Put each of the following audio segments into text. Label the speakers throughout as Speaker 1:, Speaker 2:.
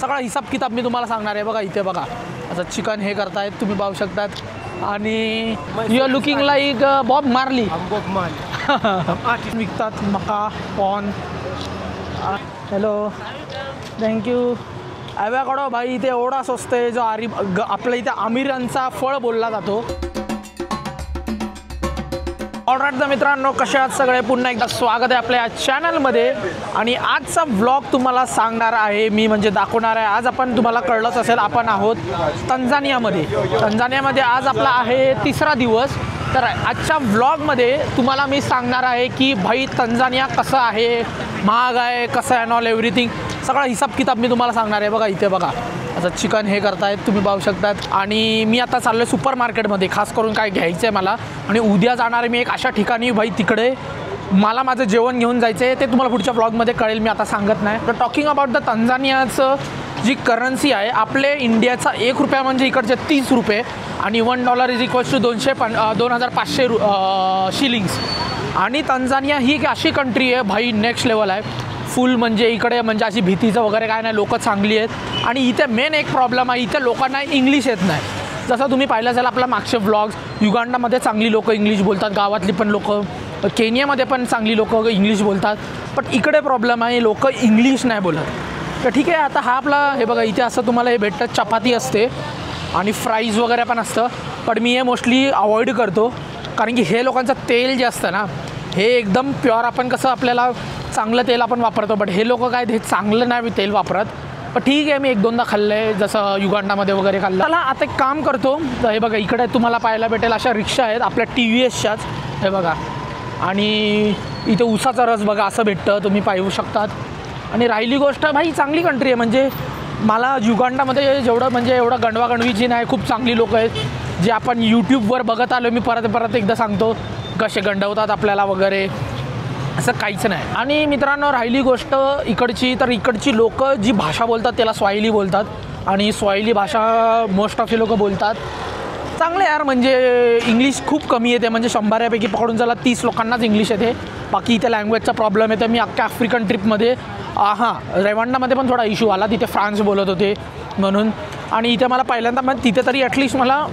Speaker 1: सगळा हिसाब किताब मी तुम्हाला सांगणार आहे। बघा इथे बघा असं चिकन हे करतायत तुम्ही पाहू शकतात आणि you are looking like Bob Marley.
Speaker 2: Bob Marley
Speaker 1: विकतात मका कॉर्न। Hello thank you. ॲव्होकाडो भाई इथे एवढा स्वस्त आहे जो आपल्या इथे अमीरांचा फळ बोलला जातो। ऑलराईट तर मित्रांनो कसे आहात सगळे, पुन्हा एकदा स्वागत आहे आपल्या चॅनलमध्ये। आणि आजचा व्लॉग तुम्हाला सांगणार आहे मी, म्हणजे दाखवणार आहे। आज आपण तुम्हाला कळलंच असेल आपण आहोत तंझानियामध्ये आज आपला आहे तिसरा दिवस। तर आजच्या व्लॉगमध्ये तुम्हाला मी सांगणार आहे की भाई तंझानिया कसं आहे, महाग आहे कसं आहे, ऑल एव्हरीथिंग सगळा हिसाब किताब मी तुम्हाला सांगणार आहे। बघा इथे बघा असं चिकन हे करतायत तुम्ही पाहू शकतात। आणि मी आता चाललो आहे सुपर मार्केटमध्ये, खास करून काय घ्यायचं आहे मला। आणि उद्या जाणार आहे मी एक अशा ठिकाणी भाई तिकडे मला माझं जेवण घेऊन जायचं आहे, ते तुम्हाला पुढच्या व्लॉगमध्ये कळेल, मी आता सांगत नाही। तर टॉकिंग अबाउट द तंझानियाचं जी करन्सी आहे, आपले इंडियाचा 1 रुपया म्हणजे इकडचे 30 रुपये आणि $1 इज इक्वल्स टू 2500 शिलिंग्स। आणि तंझानिया ही एक अशी कंट्री आहे भाई नेक्स्ट लेवल आहे फुल, म्हणजे इकडे म्हणजे अशी भीतीचं वगैरे काय नाही, लोक चांगली आहेत। आणि इथे मेन एक प्रॉब्लेम आहे, इथे लोकांना इंग्लिश येत नाही। जसं तुम्ही पाहिलं असेल आपल्या मागचे व्लॉग्स, युगांडामध्ये चांगली लोक इंग्लिश बोलतात, गावातली पण लोक, केनियामध्ये पण चांगली लोक इंग्लिश बोलतात, पण इकडे प्रॉब्लेम आहे लोक इंग्लिश नाही बोलत। तर ठीक आहे, आता हा आपला हे बघा इथे असं तुम्हाला हे भेटतं, चपाती असते आणि फ्राईज वगैरे पण असतं, पण मी हे मोस्टली अवॉइड करतो कारण की हे लोकांचं तेल जे असतं ना हे एकदम प्युअर, आपण कसं आपल्याला चांगलं तेल आपण वापरतो, बट हे लोक काय हे चांगलं नाही तेल वापरत। पण ठीक आहे, मी 1-2दा खाल्लं आहे, जसं युगांडामध्ये वगैरे खाल्लं। चला आता एक काम करतो, तर हे बघा इकडे तुम्हाला पाहायला भेटेल अशा रिक्षा आहेत आपल्या TVSच्याच, हे बघा। आणि इथे ऊसाचा रस बघा असं भेटतं, तुम्ही पाहू शकतात। आणि राहिली गोष्ट भाई चांगली कंट्री आहे, म्हणजे मला युगांडामध्ये जेवढं म्हणजे एवढं गणवागणवीची नाही, खूप चांगली लोक आहेत जे आपण यूट्यूबवर बघत आलो। मी परत एकदा सांगतो, कसे गंडवतात आपल्याला वगैरे असं काहीच नाही। आणि मित्रांनो राहिली गोष्ट इकडची, तर इकडची लोक जी भाषा बोलतात त्याला स्वाहिली बोलतात, आणि स्वाहिली भाषा मोस्ट ऑफ लोक बोलतात। चांगलं यार, म्हणजे इंग्लिश खूप कमी येते, म्हणजे 100पैकी पकडून चला 30 लोकांनाच इंग्लिश येते, बाकी इथे लँग्वेजचा प्रॉब्लेम येते। मी अख्ख्या आफ्रिकन ट्रिपमध्ये रेवांडामध्ये पण थोडा इश्यू आला, तिथे फ्रान्स बोलत होते म्हणून। आणि इथे मला पहिल्यांदा मग तिथे तरी ॲटलिस्ट मला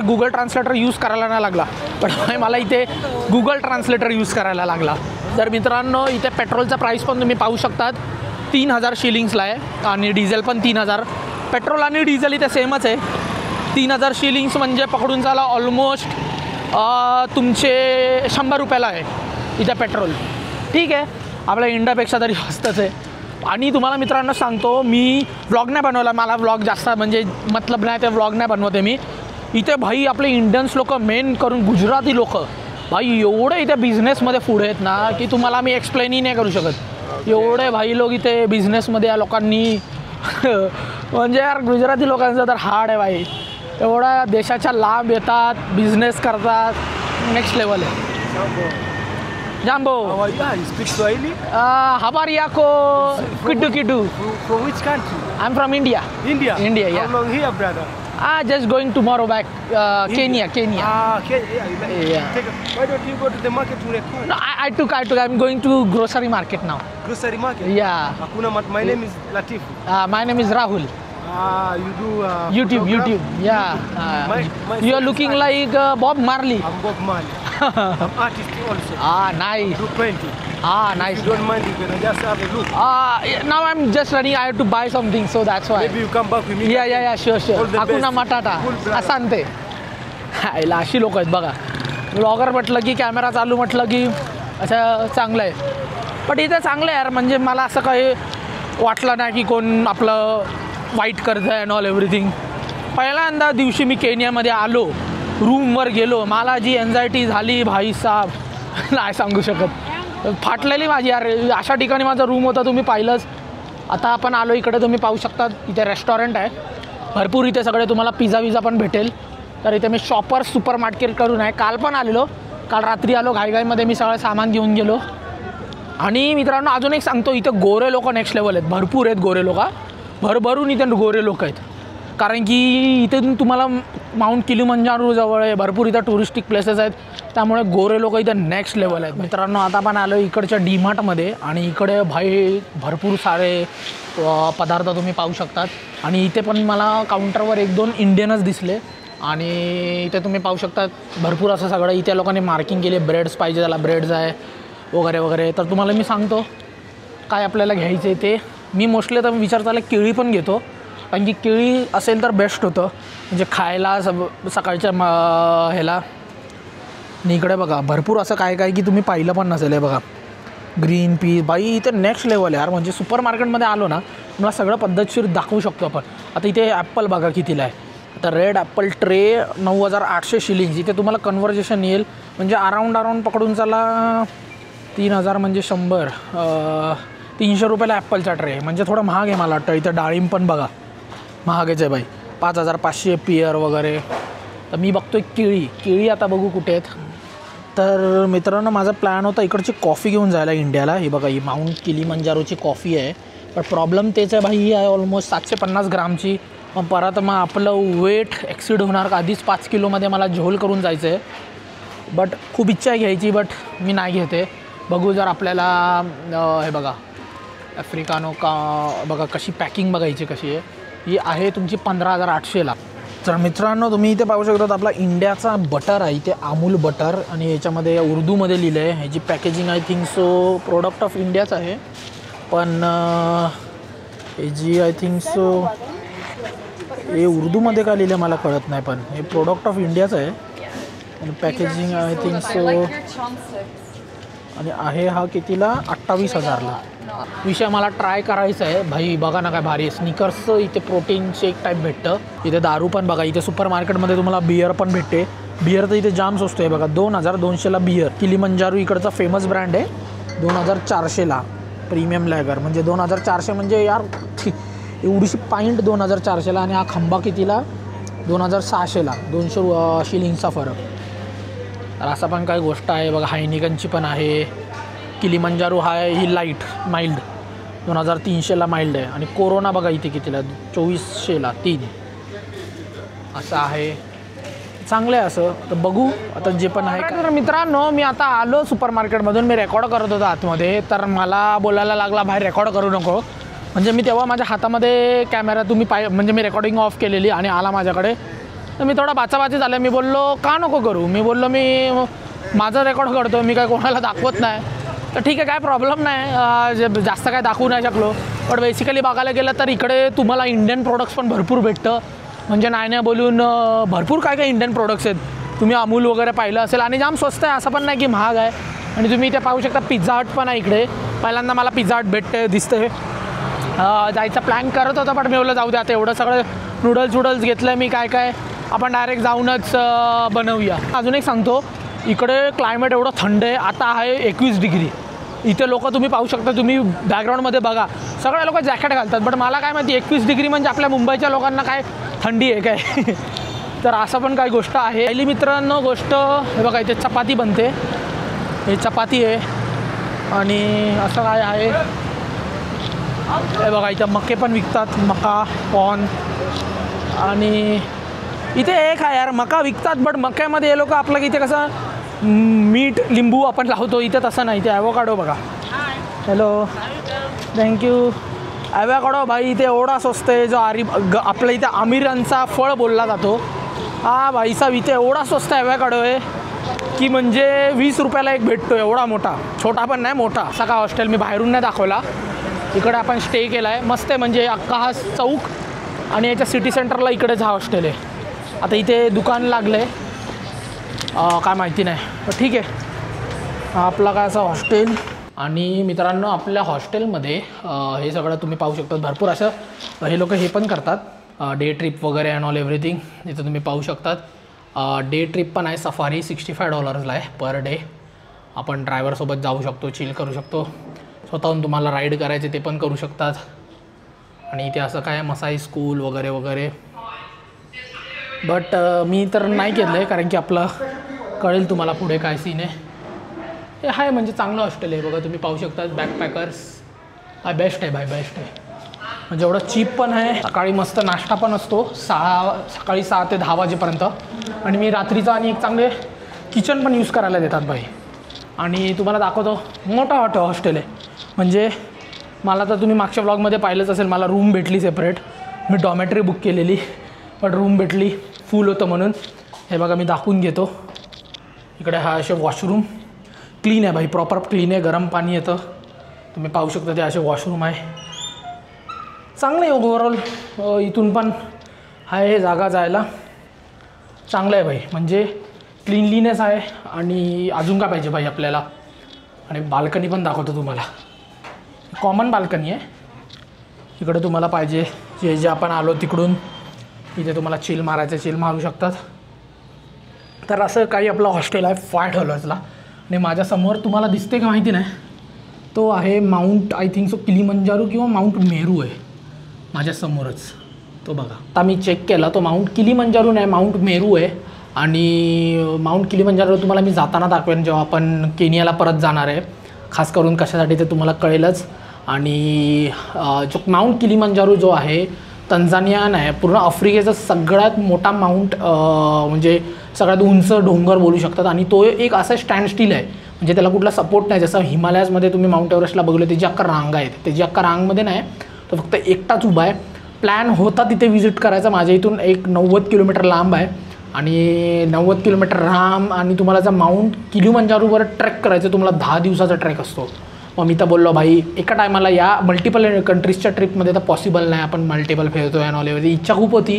Speaker 1: गुगल ट्रान्सलेटर यूज करायला नाही लागला, पण मला इथे गुगल ट्रान्सलेटर यूज करायला लागला। तर मित्रांनो इथे पेट्रोलचा प्राईस पण तुम्ही पाहू शकतात, 3000 शिलिंग्सला आहे, आणि डिझेल पण 3000। पेट्रोल आणि डिझेल इथे सेमच आहे, 3000 शिलिंग्स म्हणजे पकडून चाला ऑलमोस्ट तुमचे 100 रुपयाला आहे इथे पेट्रोल। ठीक आहे, आपल्या इंडियापेक्षा तरी स्वस्तच आहे। आणि तुम्हाला मित्रांनो सांगतो, मी व्लॉग नाही बनवला, मला व्लॉग जास्त म्हणजे मतलब नाही, ते व्लॉग नाही बनवते मी। इथे भाई आपले इंडियन्स लोक, मेन करून गुजराती लोक भाई एवढे इथे बिझनेसमध्ये पुढे आहेत ना की तुम्हाला मी एक्सप्लेनही नाही करू शकत। एवढे भाई लोक इथे बिझनेसमध्ये या लोकांनी म्हणजे यार गुजराती लोकांचं तर हार्ड आहे भाई, एवढा देशाच्या लाभ येतात, बिझनेस करतात, नेक्स्ट लेवल आहे। Jambo.
Speaker 2: How are you? You speak Swahili?
Speaker 1: Habariako Kidu.
Speaker 2: From which country?
Speaker 1: I'm from India.
Speaker 2: India?
Speaker 1: India, yeah.
Speaker 2: How long here, brother?
Speaker 1: Just going tomorrow back. Kenya.
Speaker 2: Kenya.
Speaker 1: Yeah.
Speaker 2: Why don't you go to the market to record?
Speaker 1: No, I took. I'm going to grocery market now.
Speaker 2: Grocery market?
Speaker 1: Yeah.
Speaker 2: My name is Latif.
Speaker 1: My name is Rahul.
Speaker 2: You do
Speaker 1: YouTube. Yeah. You are looking like Bob Marley.
Speaker 2: I'm Bob Marley. I'm artist also.
Speaker 1: Nice.
Speaker 2: Do painting.
Speaker 1: Nice.
Speaker 2: If you don't mind, you can just have a look.
Speaker 1: Now I'm just running. I have to buy something, so that's why.
Speaker 2: Maybe you come back with me.
Speaker 1: Yeah. Sure.
Speaker 2: All the
Speaker 1: Hakuna
Speaker 2: best.
Speaker 1: Matata.
Speaker 2: Cool, brother.
Speaker 1: Asante. हायला अशी लोक आहेत बघा, blogger म्हटलं की camera चालू म्हटलं की असं चांगलं आहे। पण इथं चांगलं आहे यार, म्हणजे मला असं काही वाटलं नाही की कोण आपलं वाईट करतं आहे, ऑल एव्हरीथिंग। पहिल्यांदा दिवशी मी केनियामध्ये आलो, रूमवर गेलो, मला जी एन्झायटी झाली भाई साहेब नाही सांगू शकत, फाटलेली माझी यार। अशा ठिकाणी माझा रूम होता, तुम्ही पाहिलंच। आता आपण आलो इकडे, तुम्ही पाहू शकता इथे रेस्टॉरंट आहे भरपूर, इथे सगळे तुम्हाला पिझ्झा पण भेटेल। तर इथे मी शॉपर सुपर मार्केट करून आहे, काल पण आलेलो, काल रात्री आलो घाईघाईमध्ये, मी सगळं सामान घेऊन गेलो। आणि मित्रांनो अजून एक सांगतो, इथे गोरे लोक नेक्स्ट लेवल आहेत, भरपूर आहेत गोरे लोक, भरभरून इथे गोरे लोक आहेत। कारण की इथे तुम्हाला माउंट किलिमंजारो जवळ आहे, भरपूर इथं टुरिस्टिक प्लेसेस आहेत, त्यामुळे गोरे लोक इथं नेक्स्ट लेवल आहेत. मित्रांनो आता आपण आलो इकडच्या डीमार्टमध्ये आणि इकडे भाई भरपूर सारे पदार्थ तुम्ही पाहू शकतात. आणि इथे पण मला काउंटरवर 1-2 इंडियनच दिसले आणि इथे तुम्ही पाहू शकता भरपूर असं सगळं इथे लोकांनी मार्किंग केले. ब्रेड्स पाहिजे त्याला ब्रेड्स आहे वगैरे वगैरे. तर तुम्हाला मी सांगतो काय आपल्याला घ्यायचं आहे ते. मी मोस्टली तर विचार चालला केळी पण घेतो, कारण की केळी असेल तर बेस्ट होतं म्हणजे खायला सकाळच्या ह्याला. आणि इकडे बघा भरपूर असं काय काय की तुम्ही पाहिलं पण नसेल. हे बघा ग्रीन पीस बाई इथे नेक्स्ट लेवल आहे यार. म्हणजे सुपर मार्केटमध्ये आलो ना मला सगळं पद्धतशीर दाखवू शकतो आपण. आता इथे ॲपल बघा कितीला आहे. आता रेड ॲपल ट्रे 9,800 शिलिंग्स. इथे तुम्हाला कन्व्हर्जेशन येईल म्हणजे अराऊंड पकडून चला 3,000 म्हणजे 100 300 रुपयाला ॲपलचा ट्रे. म्हणजे थोडं महाग आहे मला वाटतं. इथं डाळिंब पण बघा महागच आहे बाई 5,500 पियर वगैरे. तर मी बघतो केळी आता बघू कुठे आहेत. तर मित्रांनो माझा प्लॅन होता इकडची कॉफी घेऊन जायला इंडियाला. ही बघा ही माउंट किलिमंजारोची कॉफी आहे. पण प्रॉब्लेम तेच आहे भाई ही आहे ऑलमोस्ट 750 ग्रामची. मग परत मग आपलं वेट एक्सिड होणार का. आधीच 5 किलोमध्ये मला झोल करून जायचं आहे. बट खूप इच्छा आहे घ्यायची बट मी नाही घेते. बघू जर आपल्याला हे बघा आफ्रिकानो का बघा कशी पॅकिंग बघायची कशी आहे. ही आहे तुमची 15,800ला. तर मित्रांनो तुम्ही इथे पाहू शकता आपला इंडियाचा बटर आहे. इथे अमूल बटर आणि याच्यामध्ये उर्दूमध्ये लिहिलं आहे. ह्याची packaging I think so product of इंडियाच आहे. पण ह्याची आय थिंक सो हे उर्दूमध्ये का लिहिलं मला कळत नाही. पण हे प्रोडक्ट ऑफ इंडियाच आहे आणि पॅकेजिंग आय थिंक सो आणि आहे हा कितीला 28,000ला. विषय मला ट्राय करायचा आहे भाई. बघा ना काय भारी आहे. स्निकर्सचं इथे प्रोटीन शेक टाईप भेटतं. इथे दारू पण बघा. इथे सुपर मार्केटमध्ये तुम्हाला बियर पण भेटते. बियर तर इथे जाम स्वस्त आहे बघा 2,200ला बियर. किलिमंजारो इकडचा फेमस ब्रँड आहे. 2,400ला प्रीमियम लॅगर. म्हणजे 2,400 म्हणजे यार एवढीशी पाईंट 2,400ला. आणि हा खंबा कितीला 2,600ला. 200 शिलिंगचा फरक. तर असं पण काही गोष्ट आहे बघा. हायनिकनची पण आहे. किलिमंजारो हा ही लाईट माइल्ड 2,300ला माइल्ड आहे. आणि कोरोना बघा इथे कितीला 2,400ला 3 असं आहे. चांगलं आहे असं. तर बघू आता जे पण आहे. तर मित्रांनो मी आता आलो सुपर मार्केटमधून. मी रेकॉर्ड करत होतो आतमध्ये. तर मला बोलायला लागला बाहेर रेकॉर्ड करू नको. म्हणजे मी तेव्हा माझ्या हातामध्ये कॅमेरा तुम्ही म्हणजे मी रेकॉर्डिंग ऑफ केलेली आणि आला माझ्याकडे. तर मी थोडा बाचाबाची झालं. मी बोललो का नको करू. मी बोललो मी माझं रेकॉर्ड करतो. मी काय कोणाला दाखवत नाही. तर ठीक आहे काय प्रॉब्लेम नाही. जास्त काय दाखवू नाही शकलो. पण बेसिकली बघायला गेलं तर इकडे तुम्हाला इंडियन प्रोडक्ट्स पण भरपूर भेटतं. म्हणजे नाही बोलून भरपूर काय काय इंडियन प्रोडक्ट्स आहेत. तुम्ही अमूल वगैरे पाहिलं असेल. आणि जाम स्वस्त आहे असं पण नाही की महाग आहे. आणि तुम्ही इथे पाहू शकता पिझ्झा हट पण आहे इकडे. पहिल्यांदा मला पिझ्झा हट भेटते दिसते. जायचा प्लॅन करत होता पण मी बोललं जाऊ दे आता एवढं सगळं नूडल्स घेतलं मी काय आपण डायरेक्ट जाऊनच बनवूया. अजून एक सांगतो इकडे क्लायमेट एवढं थंड आहे. आता आहे 21 डिग्री. इथे लोक तुम्ही पाहू शकता. तुम्ही बॅकग्राऊंडमध्ये बघा सगळे लोक जॅकेट घालतात. बट मला काय माहिती 21 डिग्री म्हणजे आपल्या मुंबईच्या लोकांना काय थंडी आहे काय. तर असं पण काही गोष्ट आहे. पहिली मित्रांनो गोष्ट हे बघा इथे चपाती बनते. हे चपाती आहे आणि असं काय आहे हे बघा इथं मके पण विकतात. मका कॉर्न. आणि इथे एक आहे यार मका विकतात बट मक्यामध्ये हे लोक आपलं इथे कसं मीठ लिंबू आपण लावतो. इथे तसं नाही. इथे ॲव्होकाडो बघा. Hello thank you. ॲव्होकाडो भाई इथे एवढा स्वस्त आहे. जो आपल्या इथे आमिरांचा फळ बोलला जातो. हा भाईसाहेब इथे एवढा स्वस्त ॲव्होकाडो आहे की म्हणजे 20 रुपयाला एक भेटतो. एवढा मोठा. छोटा पण नाही मोठा. असा का हॉस्टेल मी बाहेरून नाही दाखवला. इकडे आपण स्टे केला आहे. मस्त आहे म्हणजे अख्खा हा चौक आणि याच्या सिटी सेंटरला इकडेच हा हॉस्टेल आहे. आता इथे दुकान लागलं आहे काय माहिती नाही. तर ठीक आहे आपला काय असं हॉस्टेल. आणि मित्रांनो आपल्या हॉस्टेलमध्ये हे सगळं तुम्ही पाहू शकता. भरपूर असं हे लोक हे पण करतात डे ट्रिप वगैरे अँड ऑल एव्हरीथिंग. इथं तुम्ही पाहू शकतात. डे ट्रिप पण आहे. सफारी $65 आहे पर डे. आपण ड्रायव्हरसोबत जाऊ शकतो. चिल करू शकतो. स्वतःहून तुम्हाला राईड करायचे ते पण करू शकतात. आणि इथे असं काय मसाई स्कूल वगैरे वगैरे. बट मी तर नाही केलं आहे कारण की आपलं कळेल तुम्हाला पुढे काय सीन आहे. हे आहे म्हणजे चांगलं हॉस्टेल आहे बघा. तुम्ही पाहू शकता बॅकपॅकर्स हा बेस्ट आहे भाई बेस्ट आहे. म्हणजे एवढं चीप पण आहे. सकाळी मस्त नाश्ता पण असतो सकाळी 6 ते 10 वाजेपर्यंत. आणि मी रात्रीचा आणि एक चांगले किचन पण यूज करायला देतात भाई. आणि तुम्हाला दाखवतो मोठा हॉस्टेल आहे. म्हणजे मला तर तुम्ही मागच्या ब्लॉगमध्ये पाहिलंच असेल, मला रूम भेटली सेपरेट. मी डॉमेटरी बुक केलेली पण रूम भेटली, फुल होतं म्हणून. हे बघा मी दाखवून घेतो. इकडे हा असे वॉशरूम क्लीन आहे भाई, प्रॉपर क्लीन आहे. गरम पाणी येतं, तुम्ही पाहू शकता. ते असे वॉशरूम आहे, चांगलं आहे ओव्हरऑल. इथून पण आहे जागा जायला, चांगलं आहे भाई. म्हणजे क्लीनलीनेस आहे. आणि अजून काय पाहिजे भाई आपल्याला. आणि बाल्कनी पण दाखवतो तुम्हाला, कॉमन बाल्कनी आहे. इकडे तुम्हाला पाहिजे जे आपण आलो तिकडून इथे तुम्हाला चिल मारायचं, चिल मारू शकतात. तर असं काही आपलं हॉस्टेल आहे $5 आणि माझ्यासमोर तुम्हाला दिसते का माहिती नाही, तो आहे mount, I think so Kilimanjaro किंवा माउंट मेरू आहे माझ्यासमोरच. तो बघा, आता मी चेक केला, तो माउंट किलीमंजारो नाही, माउंट मेरू आहे. आणि माउंट किलीमंजारो तुम्हाला मी जाताना दाखवेन जेव्हा आपण केनियाला परत जाणार आहे. खास करून कशासाठी ते तुम्हाला कळेलच. आणि जो माउंट किलीमंजारो जो आहे तंझानिया नाही, पूर्ण आफ्रिकेचा सगळ्यात मोठा माउंट, म्हणजे सगळ्यात उंच डोंगर बोलू शकतात. आणि तो एक असा स्टँड स्टील आहे, म्हणजे त्याला कुठला सपोर्ट नाही. जसं हिमालयाजमध्ये तुम्ही माउंट एव्हरेस्टला बघलं त्याची अख्खा रांग आहेत, त्याची अख्खा रांगमध्ये नाही, तो फक्त एकटाच उभा आहे. प्लॅन होता तिथे व्हिजिट करायचा, माझ्या इथून एक 90 किलोमीटर लांब आहे. आणि 90 किलोमीटर लांब आणि तुम्हाला जर माउंट किलीमंजारोवर ट्रेक करायचं, तुम्हाला 10 दिवसाचा ट्रेक असतो. मग मी तर बोललो भाई एका टायमाला या मल्टिपल कंट्रीजच्या ट्रिपमध्ये तर पॉसिबल नाही, आपण मल्टिपल फिरतो आहे नॉलेज. इच्छा खूप होती.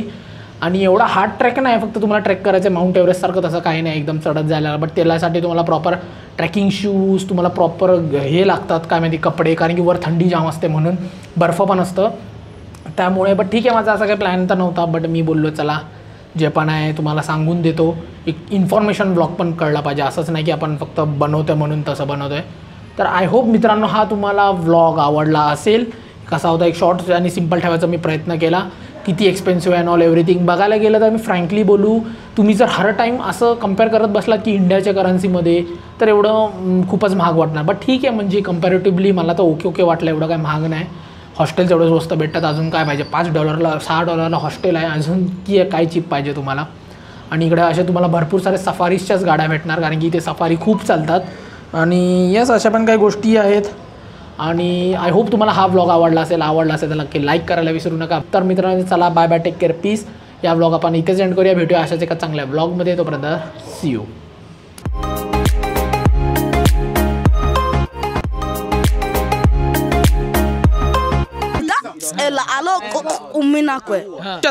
Speaker 1: आणि एवढा हार्ड ट्रेक नाही, फक्त तुम्हाला ट्रेक करायचं आहे माउंट एव्हरेस्टसारखं तसं काही नाही एकदम चढत जायला. बट त्यासाठी तुम्हाला प्रॉपर ट्रेकिंग शूज, तुम्हाला प्रॉपर हे लागतात काय माहिती कपडे, कारण की वर थंडी जाम असते म्हणून, बर्फ पण असतं त्यामुळे. बट ठीक आहे, माझा असा काही प्लॅन तर नव्हता. बट मी बोललो चला जे पण आहे तुम्हाला सांगून देतो. एक इन्फॉर्मेशन ब्लॉग पण कळला पाहिजे, असंच नाही की आपण फक्त बनवतो आहे म्हणून तसं बनवतो आहे. तर आय होप मित्रांनो हा तुम्हाला व्लॉग आवडला असेल. कसा होता, एक शॉर्ट आणि सिम्पल ठेवायचा मी प्रयत्न केला. किती एक्सपेन्सिव्ह आहे ऑल एव्हरीथिंग बघायला गेलं तर मी फ्रँकली बोलू, तुम्ही जर हर टाईम असं कम्पेअर करत बसलात की इंडियाच्या करन्सीमध्ये तर एवढं खूपच महाग वाटणार. बट ठीक आहे, म्हणजे कम्पॅरेटिव्हली मला तर ओके वाटलं, एवढं काय महाग नाही. हॉस्टेल्स एवढं स्वस्त भेटतात, अजून काय पाहिजे. $5 $6 हॉस्टेल आहे, अजून की काय चीप पाहिजे तुम्हाला. आणि इकडे अशा तुम्हाला भरपूर सारे सफारीजच्याच गाड्या भेटणार, कारण की इथे सफारी खूप चालतात. आणि यस अशा पण काही गोष्टी आहेत. आणि आय होप तुम्हाला हा व्लॉग आवडला असेल तर नक्की लाईक करायला विसरू नका. तर मित्रांनो चला bye bye, take care, peace. या व्लॉग आपण इथेच एंड करूया. भेटूया अशाच एका चांगल्या व्लॉगमध्ये. तोपर्यंत सी यू.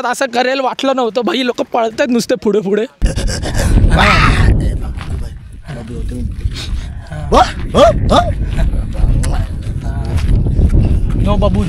Speaker 1: असं करेल वाटलं नव्हतं भाई, लोक पळतात नुसते पुढे पुढे. नो बाबू